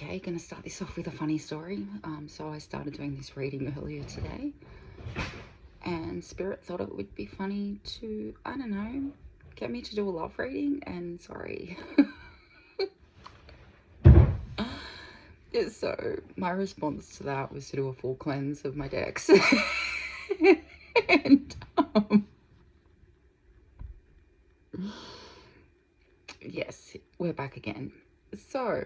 Okay, gonna start this off with a funny story. So I started doing this reading earlier today, and Spirit thought it would be funny to, I don't know, get me to do a love reading, and sorry. So my response to that was to do a full cleanse of my decks. And yes, we're back again. So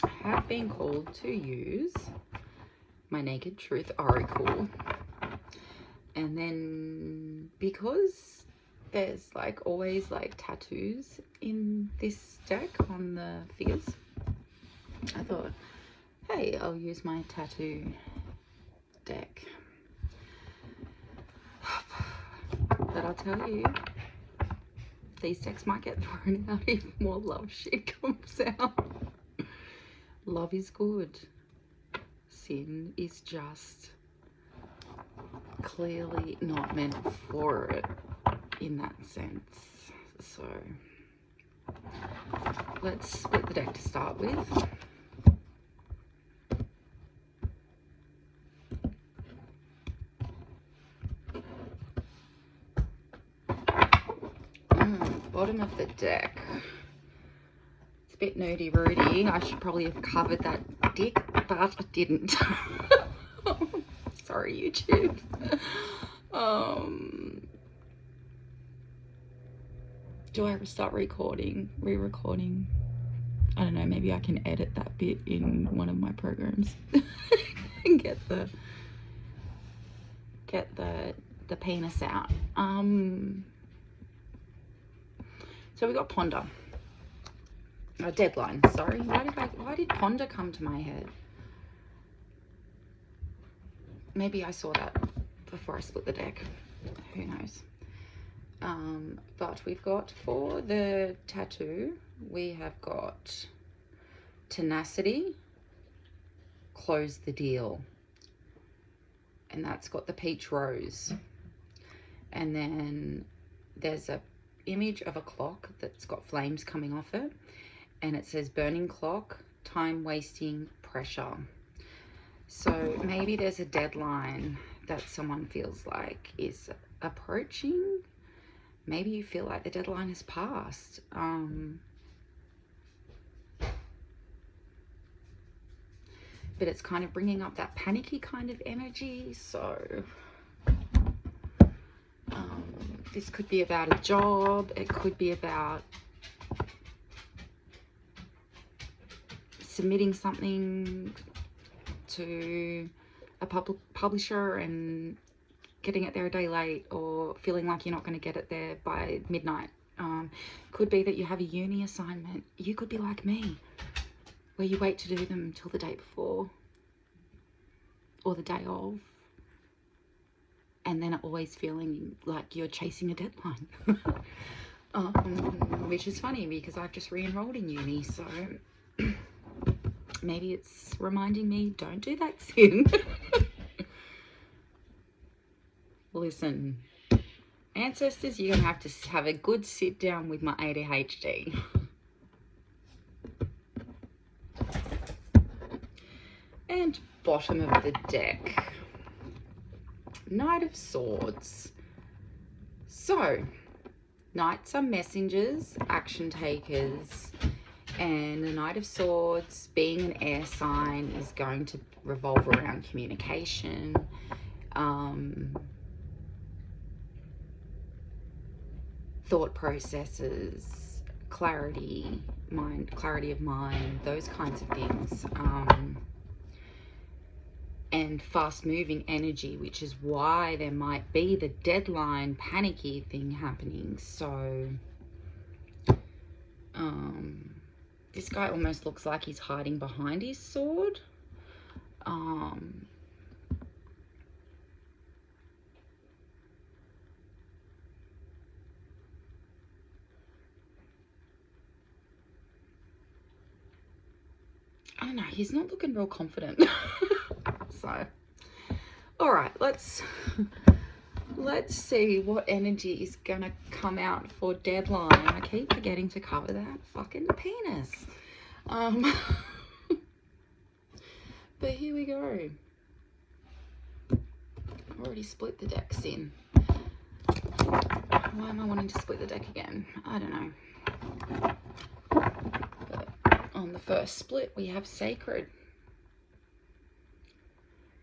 I have been called to use my Naked Truth Oracle, and then because there's like always like tattoos in this deck on the figures, I thought, hey, I'll use my tattoo deck. But I'll tell you, these decks might get thrown out if more love shit comes out. Love is good. Sin is just clearly not meant for it in that sense. So let's split the deck to start with. Bottom of the deck. It's a bit nudie-roody. I should probably have covered that dick, but I didn't. Sorry, YouTube. Do I start re-recording? I don't know, maybe I can edit that bit in one of my programs and get the penis out. So we got ponder. A deadline, sorry. Why did ponder come to my head? Maybe I saw that before I split the deck. Who knows? But we've got, for the tattoo, we have got tenacity, close the deal. And that's got the peach rose. And then there's a image of a clock that's got flames coming off it, and it says burning clock, time wasting, pressure. So maybe there's a deadline that someone feels like is approaching. Maybe you feel like the deadline has passed. But it's kind of bringing up that panicky kind of energy. So this could be about a job. It could be about submitting something to a publisher and getting it there a day late, or feeling like you're not going to get it there by midnight. Could be that you have a uni assignment. You could be like me, where you wait to do them until the day before or the day of, and then always feeling like you're chasing a deadline. Which is funny because I've just re-enrolled in uni, so maybe it's reminding me, don't do that, Sin. Listen, ancestors, you're gonna have to have a good sit down with my AuDHD. And bottom of the deck, Knight of Swords. So knights are messengers, action takers, and the Knight of Swords, being an air sign, is going to revolve around communication, thought processes, clarity of mind, those kinds of things, and fast moving energy, which is why there might be the deadline panicky thing happening. So this guy almost looks like he's hiding behind his sword. I don't know, he's not looking real confident. So, all right, let's let's see what energy is gonna come out for deadline. I keep forgetting to cover that fucking penis. But here we go. I've already split the decks in. Why am I wanting to split the deck again? I don't know. But on the first split, we have sacred.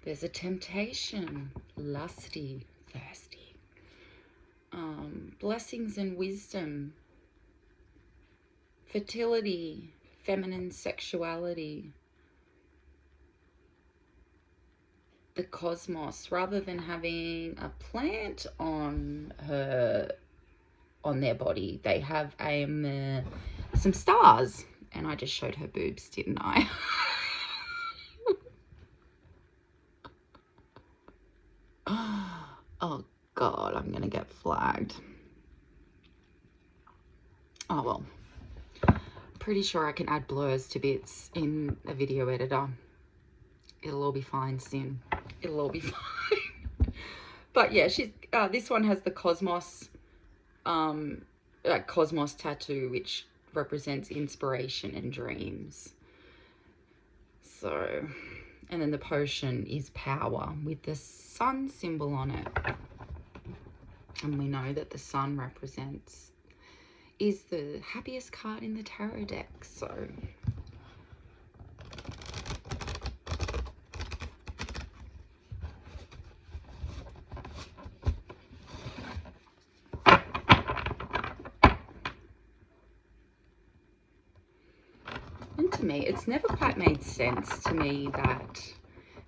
There's a temptation, lusty, thirsty. Blessings and wisdom, fertility, feminine sexuality, the cosmos. Rather than having a plant on their body, they have some stars. And I just showed her boobs, didn't I? Oh God, I'm gonna get flagged. Oh well, pretty sure I can add blurs to bits in a video editor. It'll all be fine soon. It'll all be fine. But yeah, she's this one has the cosmos, cosmos tattoo, which represents inspiration and dreams. So, and then the potion is power with the sun symbol on it. And we know that the sun is the happiest card in the tarot deck. So and to me, it's never quite made sense to me that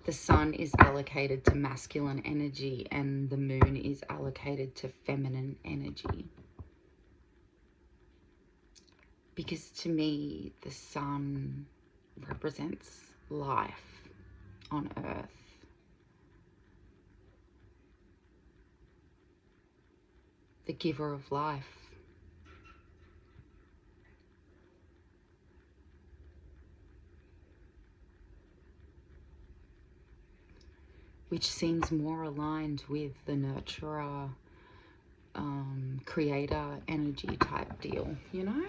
the sun is allocated to masculine energy and the moon is allocated to feminine energy. Because to me, the sun represents life on earth. The giver of life. Which seems more aligned with the nurturer, creator energy type deal, you know?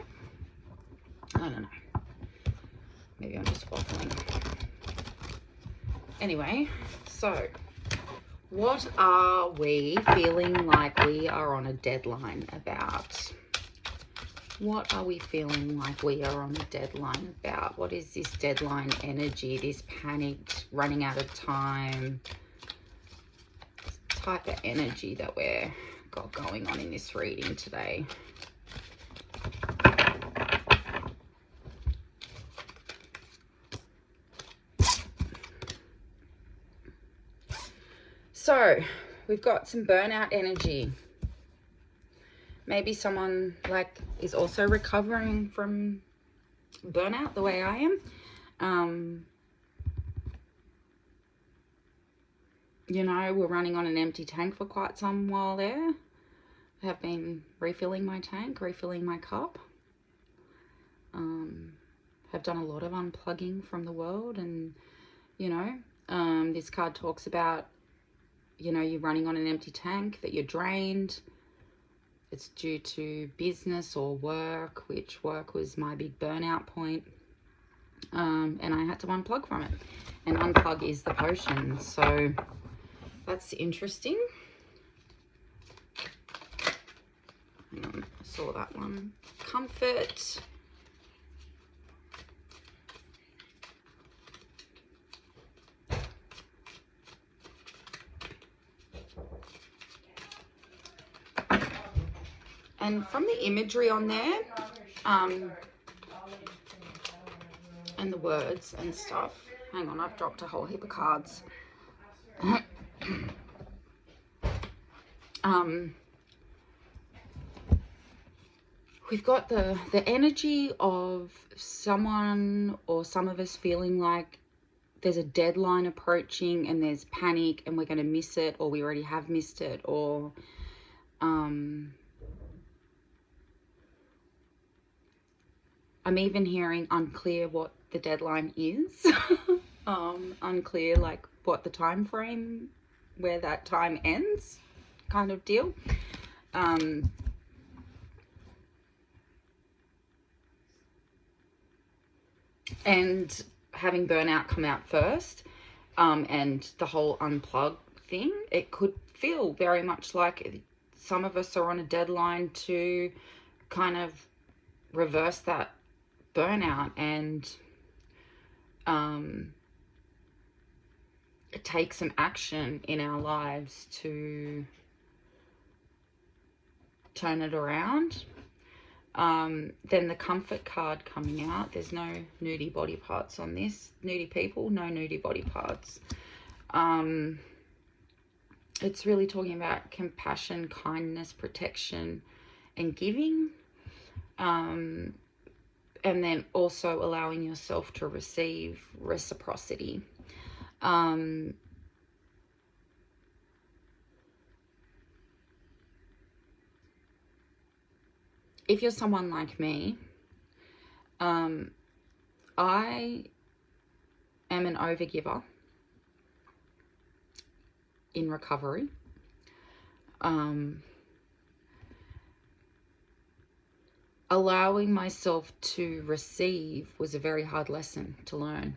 I don't know. Maybe I'm just waffling. Anyway, so what are we feeling like we are on a deadline about? What are we feeling like we are on a deadline about? What is this deadline energy, this panicked, running out of time type of energy that we're got going on in this reading today? So we've got some burnout energy. Maybe someone like is also recovering from burnout the way I am. You know, we're running on an empty tank for quite some while there. I have been refilling my tank, refilling my cup. Have done a lot of unplugging from the world, and you know, this card talks about, you know, you're running on an empty tank, that you're drained. It's due to business or work, which work was my big burnout point. And I had to unplug from it. And unplug is the potion. So that's interesting. Hang on, I saw that one. Comfort. And from the imagery on there, and the words and stuff. Hang on, I've dropped a whole heap of cards. We've got the energy of someone or some of us feeling like there's a deadline approaching and there's panic and we're going to miss it, or we already have missed it, or I'm even hearing unclear what the deadline is. Unclear like what the time frame, where that time ends. kind of deal. And having burnout come out first, and the whole unplug thing, it could feel very much like some of us are on a deadline to kind of reverse that burnout and take some action in our lives to turn it around. Then the comfort card coming out. There's no nudie body parts on this. Nudie people, no nudie body parts. It's really talking about compassion, kindness, protection, and giving. And then also allowing yourself to receive reciprocity. If you're someone like me, I am an overgiver in recovery. Allowing myself to receive was a very hard lesson to learn,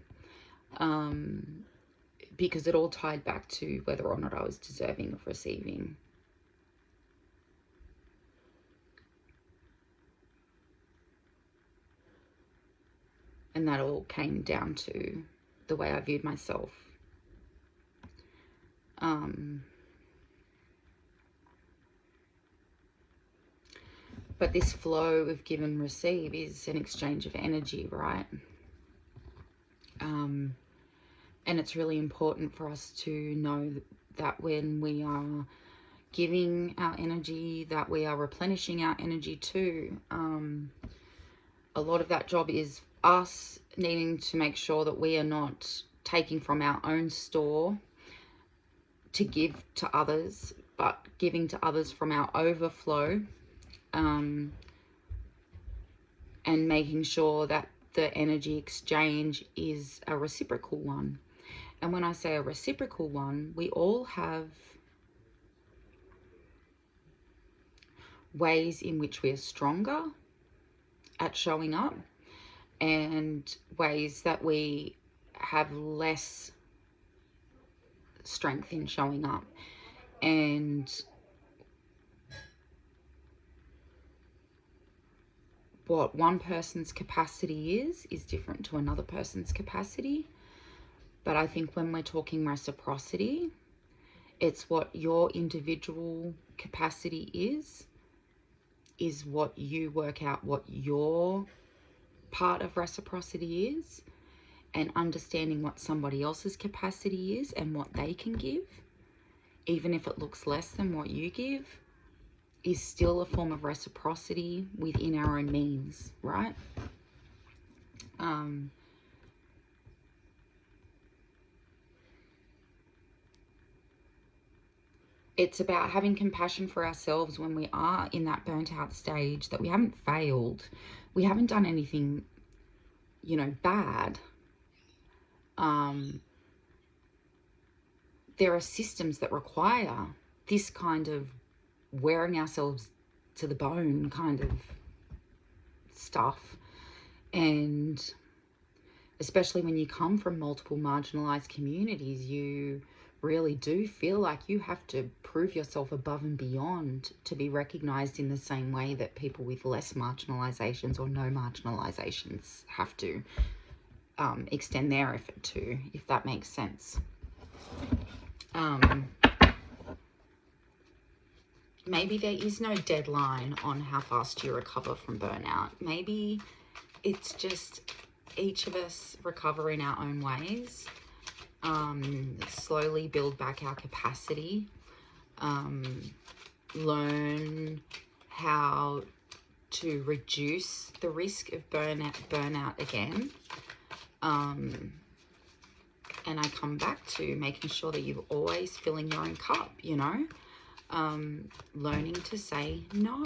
because it all tied back to whether or not I was deserving of receiving. And that all came down to the way I viewed myself. But this flow of give and receive is an exchange of energy, right? And it's really important for us to know that when we are giving our energy, that we are replenishing our energy too. A lot of that job is us needing to make sure that we are not taking from our own store to give to others, but giving to others from our overflow, and making sure that the energy exchange is a reciprocal one. And when I say a reciprocal one, we all have ways in which we are stronger at showing up, and ways that we have less strength in showing up. And what one person's capacity is different to another person's capacity. But I think when we're talking reciprocity, it's what your individual capacity is what you work out what your part of reciprocity is, and understanding what somebody else's capacity is and what they can give, even if it looks less than what you give, is still a form of reciprocity within our own means, right? It's about having compassion for ourselves when we are in that burnt out stage, that we haven't failed, we haven't done anything, bad. There are systems that require this kind of wearing ourselves to the bone kind of stuff. And especially when you come from multiple marginalized communities, you really do feel like you have to prove yourself above and beyond to be recognized in the same way that people with less marginalizations or no marginalizations have to extend their effort to, if that makes sense. Maybe there is no deadline on how fast you recover from burnout. Maybe it's just each of us recover in our own ways, slowly build back our capacity, learn how to reduce the risk of burnout again. And I come back to making sure that you're always filling your own cup, learning to say no.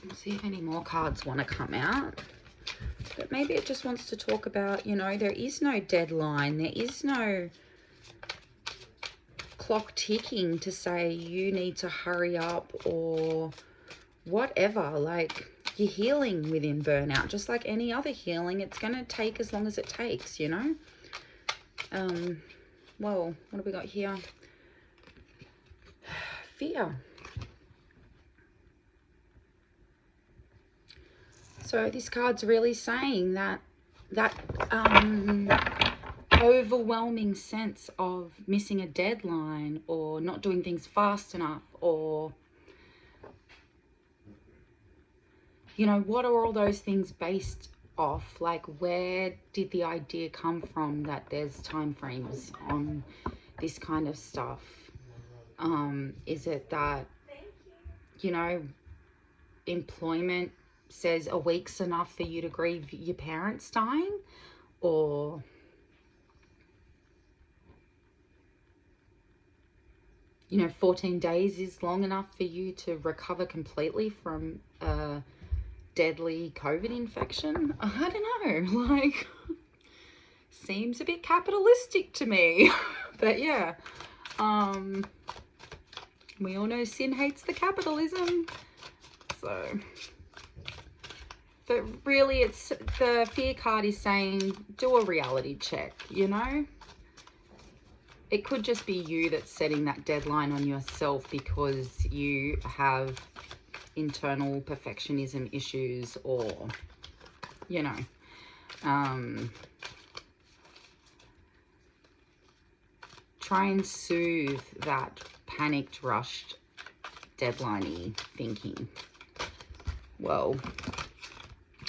Let's see if any more cards want to come out. But maybe it just wants to talk about, you know, there is no deadline. There is no clock ticking to say you need to hurry up or whatever. Like, you're healing within burnout, just like any other healing. It's going to take as long as it takes, you know. Well, what have we got here? Fear. So this card's really saying that overwhelming sense of missing a deadline or not doing things fast enough, or, you know, what are all those things based off? Like, where did the idea come from that there's time frames on this kind of stuff? Is it that, you know, employment says a week's enough for you to grieve your parents dying? Or, you know, 14 days is long enough for you to recover completely from a deadly COVID infection? I don't know, like, seems a bit capitalistic to me. But yeah, we all know sin hates the capitalism. So, but really, it's, the fear card is saying do a reality check, you know. It could just be you that's setting that deadline on yourself because you have internal perfectionism issues, or, you know, try and soothe that panicked, rushed, deadline-y thinking. Whoa.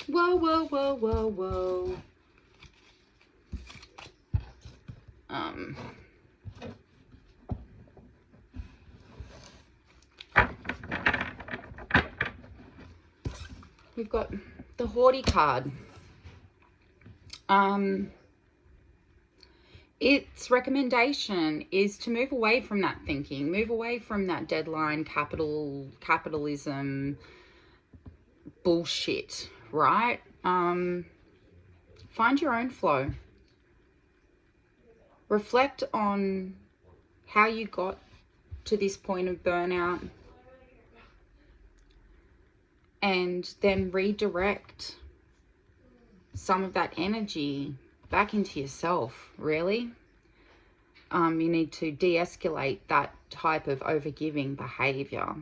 Whoa, whoa, whoa, whoa, whoa. We've got the Haughty card. Its recommendation is to move away from that thinking, move away from that deadline, capitalism bullshit, right? Find your own flow. Reflect on how you got to this point of burnout, and then redirect some of that energy back into yourself, really. You need to de-escalate that type of overgiving behavior.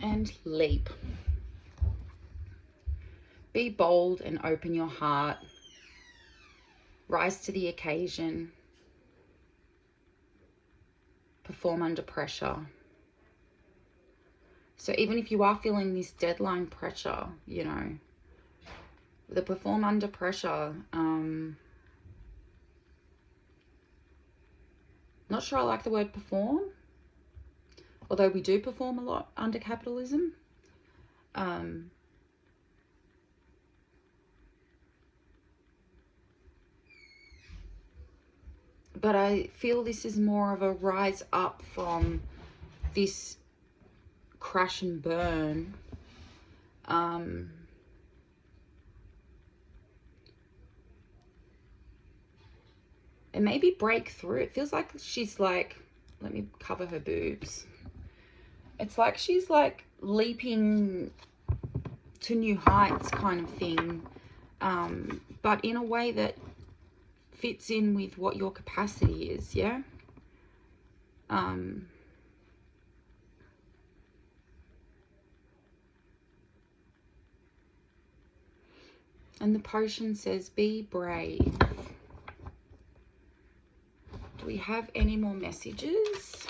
And leap. Be bold and open your heart. Rise to the occasion. Perform under pressure. So even if you are feeling this deadline pressure, you know, the perform under pressure, not sure I like the word perform, although we do perform a lot under capitalism. But I feel this is more of a rise up from this crash and burn. And maybe break through. It feels like she's like, let me cover her boobs. It's like she's like leaping to new heights kind of thing. But in a way that fits in with what your capacity is, yeah? And the potion says, be brave. Do we have any more messages?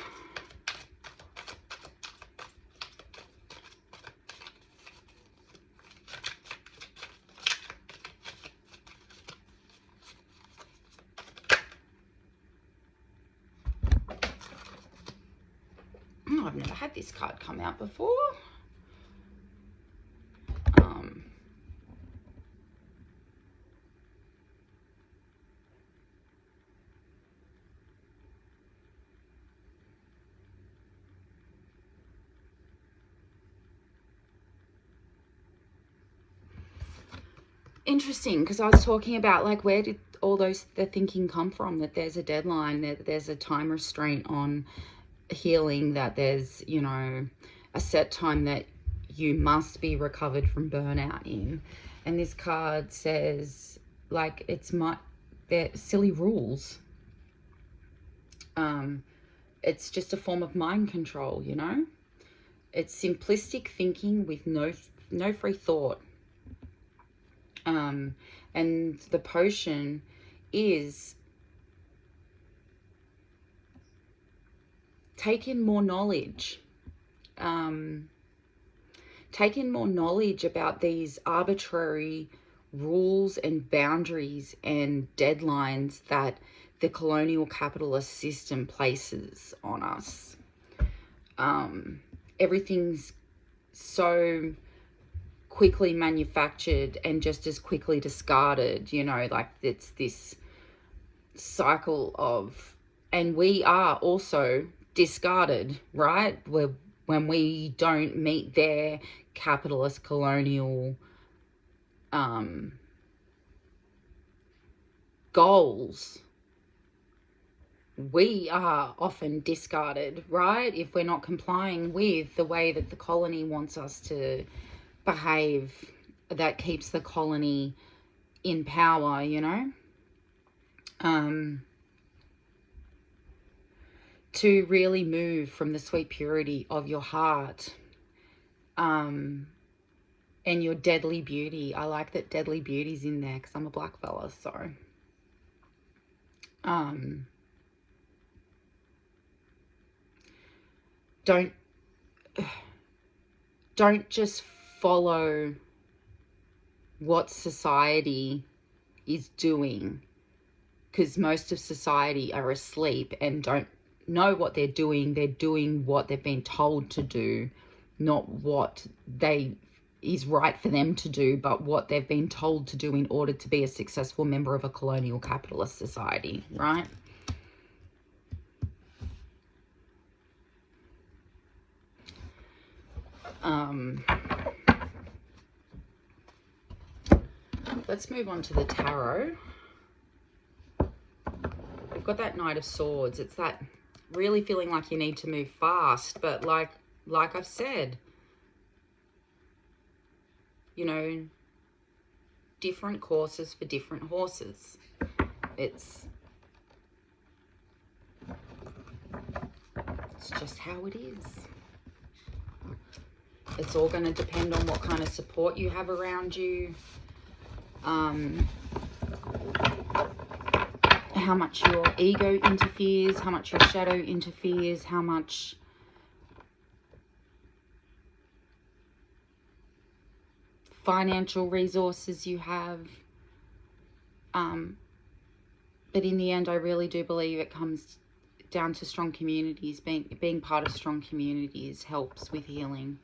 Oh, I've never had this card come out before. interesting, because I was talking about, like, where did all the thinking come from, that there's a deadline, that there's a time restraint on healing, that there's, you know, a set time that you must be recovered from burnout in. And this card says, like, they're silly rules. It's just a form of mind control, you know. It's simplistic thinking with no free thought. And the potion is take in more knowledge. Take in more knowledge about these arbitrary rules and boundaries and deadlines that the colonial capitalist system places on us. Everything's so quickly manufactured and just as quickly discarded, you know, like it's this cycle of, and we are also discarded, right? When we don't meet their capitalist colonial goals, we are often discarded, right? If we're not complying with the way that the colony wants us to behave, that keeps the colony in power, you know? To really move from the sweet purity of your heart, and your deadly beauty. I like that deadly beauty's in there because I'm a black fella, so don't just follow what society is doing, because most of society are asleep and don't know what they're doing. They're doing what they've been told to do, not what is right for them to do, but what they've been told to do in order to be a successful member of a colonial capitalist society, right? Let's move on to the tarot. We've got that Knight of Swords. It's that really feeling like you need to move fast, but like I've said, you know, different courses for different horses. It's just how it is. It's all going to depend on what kind of support you have around you, how much your ego interferes, how much your shadow interferes, how much financial resources you have. But in the end, I really do believe it comes down to strong communities. Being part of strong communities helps with healing.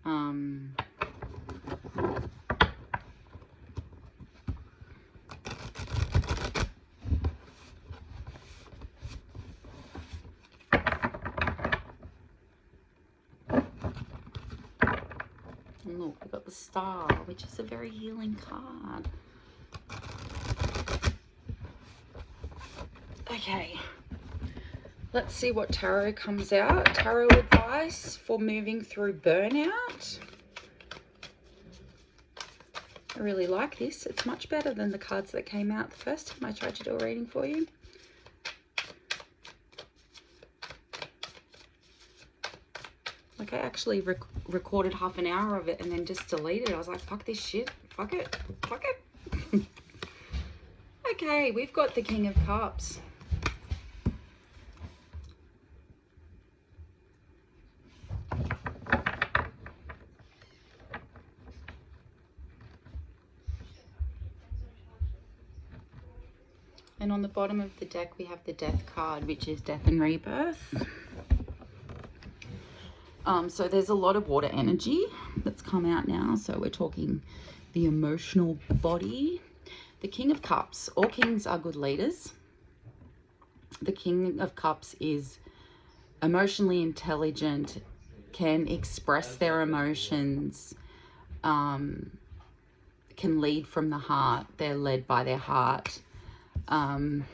And look, we've got the Star, which is a very healing card. Okay, let's see what tarot comes out. Tarot advice for moving through burnout. I really like this. It's much better than the cards that came out the first time I tried to do a reading for you. Like, I actually recorded half an hour of it and then just deleted it. I was like, fuck this shit. Fuck it. Fuck it. Okay, we've got the King of Cups. And on the bottom of the deck, we have the Death card, which is death and rebirth. So there's a lot of water energy that's come out now. So we're talking the emotional body. The King of Cups. All kings are good leaders. The King of Cups is emotionally intelligent, can express their emotions, can lead from the heart. They're led by their heart. And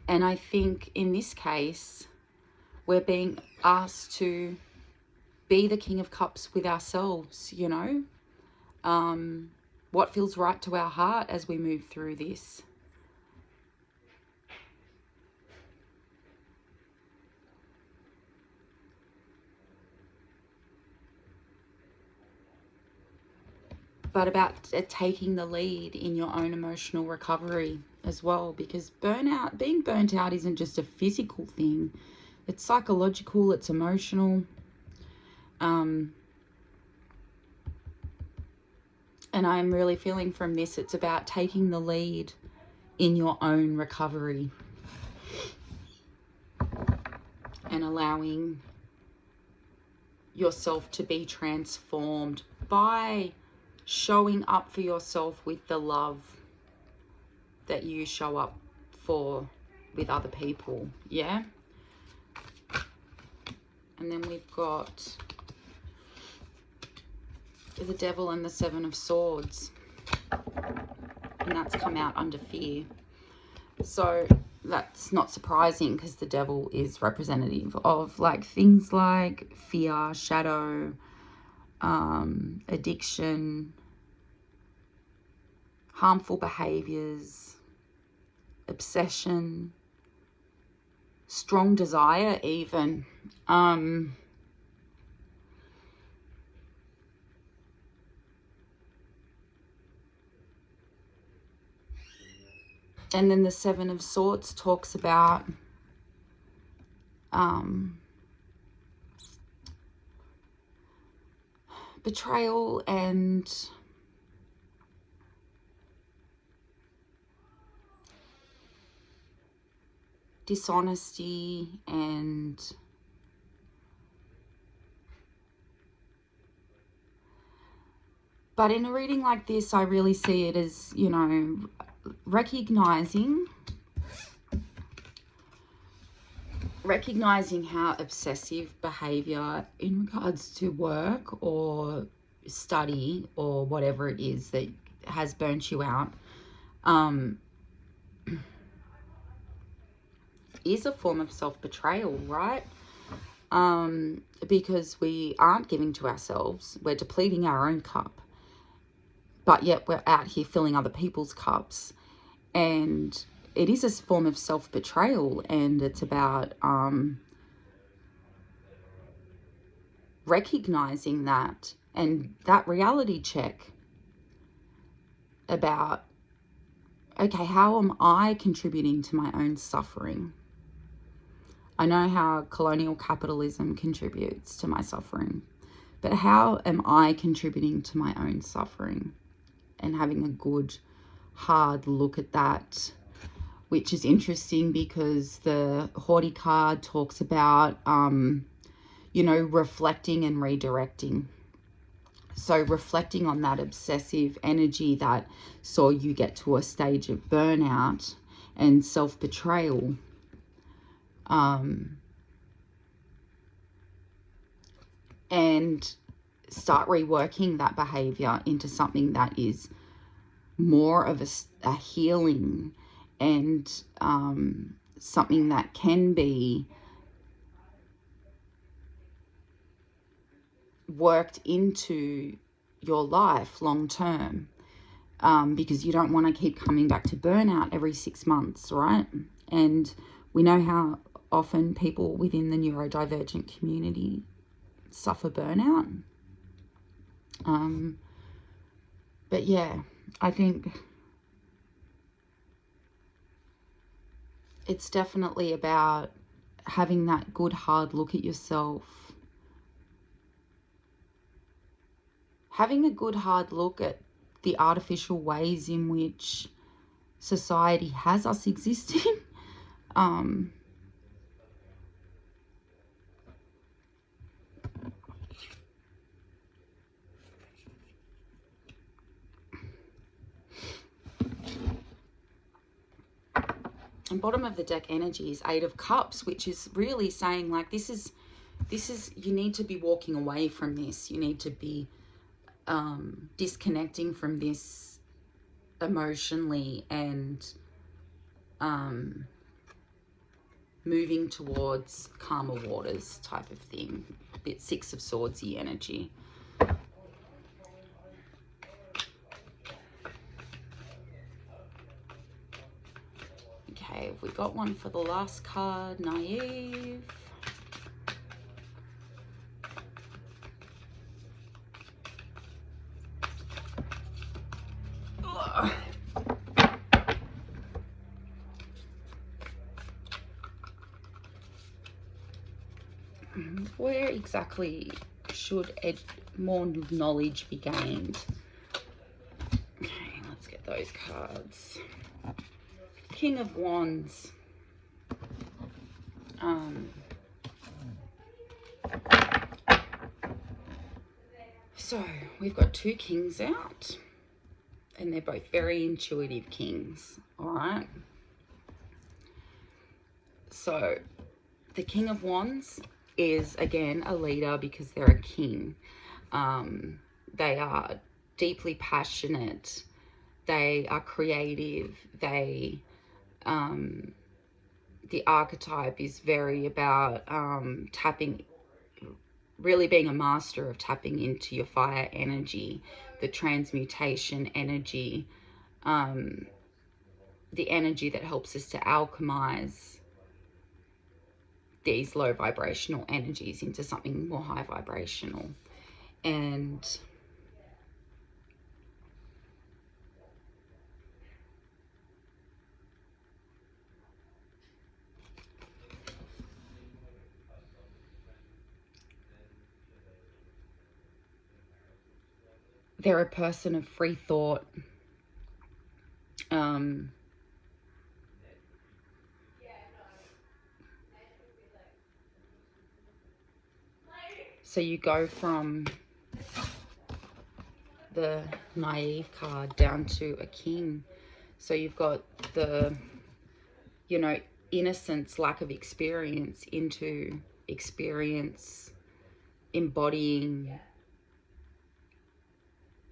I think in this case, we're being asked to be the King of Cups with ourselves, you know. What feels right to our heart as we move through this. But about taking the lead in your own emotional recovery as well, because being burnt out isn't just a physical thing. It's psychological, it's emotional. And I'm really feeling from this, it's about taking the lead in your own recovery and allowing yourself to be transformed by showing up for yourself with the love that you show up for with other people. Yeah. And then we've got the Devil and the Seven of Swords, and that's come out under fear. So that's not surprising, because the Devil is representative of like things like fear, shadow, addiction, harmful behaviors, obsession, strong desire even. And then the Seven of Swords talks about betrayal and dishonesty and but in a reading like this, I really see it as, you know, recognizing how obsessive behavior in regards to work or study or whatever it is that has burnt you out is a form of self-betrayal, right? Because we aren't giving to ourselves, we're depleting our own cup, but yet we're out here filling other people's cups. And it is a form of self-betrayal, and it's about recognizing that, and that reality check about, okay, how am I contributing to my own suffering? I know how colonial capitalism contributes to my suffering, but how am I contributing to my own suffering? And having a good hard look at that, which is interesting because the Haughty card talks about you know, reflecting and redirecting. So reflecting on that obsessive energy that saw you get to a stage of burnout and self-betrayal, and start reworking that behavior into something that is more of a healing and something that can be worked into your life long term, because you don't want to keep coming back to burnout every 6 months, right? And we know how often people within the neurodivergent community suffer burnout. But yeah, I think it's definitely about having that good hard look at yourself, having a good hard look at the artificial ways in which society has us existing. And bottom of the deck energy is Eight of Cups, which is really saying like this is you need to be walking away from this. You need to be disconnecting from this emotionally and moving towards calmer waters type of thing. A bit Six of Swords-y energy. Okay, have we got one for the last card? Naive. Ugh. Where exactly should more knowledge be gained? Okay, let's get those cards. King of Wands. So we've got two kings out, and they're both very intuitive kings. All right. So the King of Wands is, again, a leader because they're a king. They are deeply passionate. They are creative. They, the archetype is very about really being a master of tapping into your fire energy, the transmutation energy, the energy that helps us to alchemize these low vibrational energies into something more high vibrational. And they're a person of free thought. So you go from the naive card down to a king. So you've got the, you know, innocence, lack of experience, into experience, embodying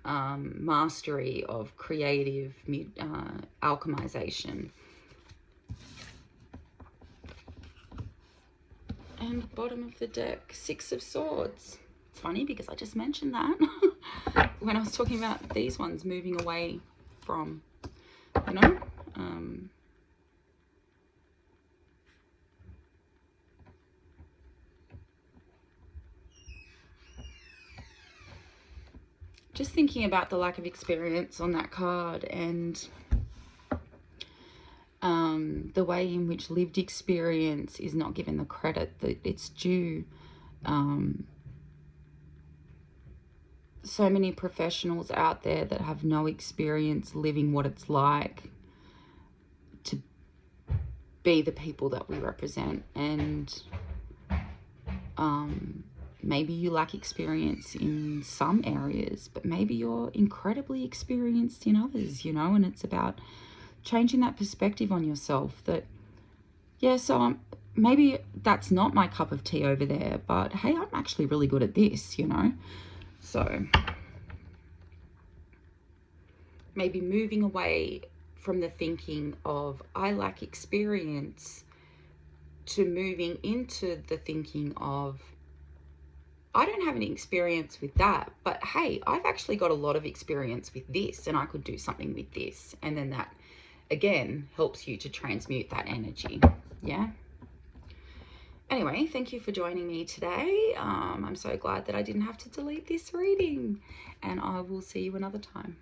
mastery of creative alchemization. And bottom of the deck, Six of Swords. It's funny because I just mentioned that when I was talking about these ones moving away from, you know, just thinking about the lack of experience on that card, and the way in which lived experience is not given the credit that it's due. So many professionals out there that have no experience living what it's like to be the people that we represent. And maybe you lack experience in some areas, but maybe you're incredibly experienced in others, you know, and it's about changing that perspective on yourself that, yeah, so maybe that's not my cup of tea over there, but hey, I'm actually really good at this, you know. So maybe moving away from the thinking of I lack experience to moving into the thinking of I don't have any experience with that, but hey, I've actually got a lot of experience with this and I could do something with this. And then that, again, helps you to transmute that energy. Yeah. Anyway, thank you for joining me today. I'm so glad that I didn't have to delete this reading, and I will see you another time.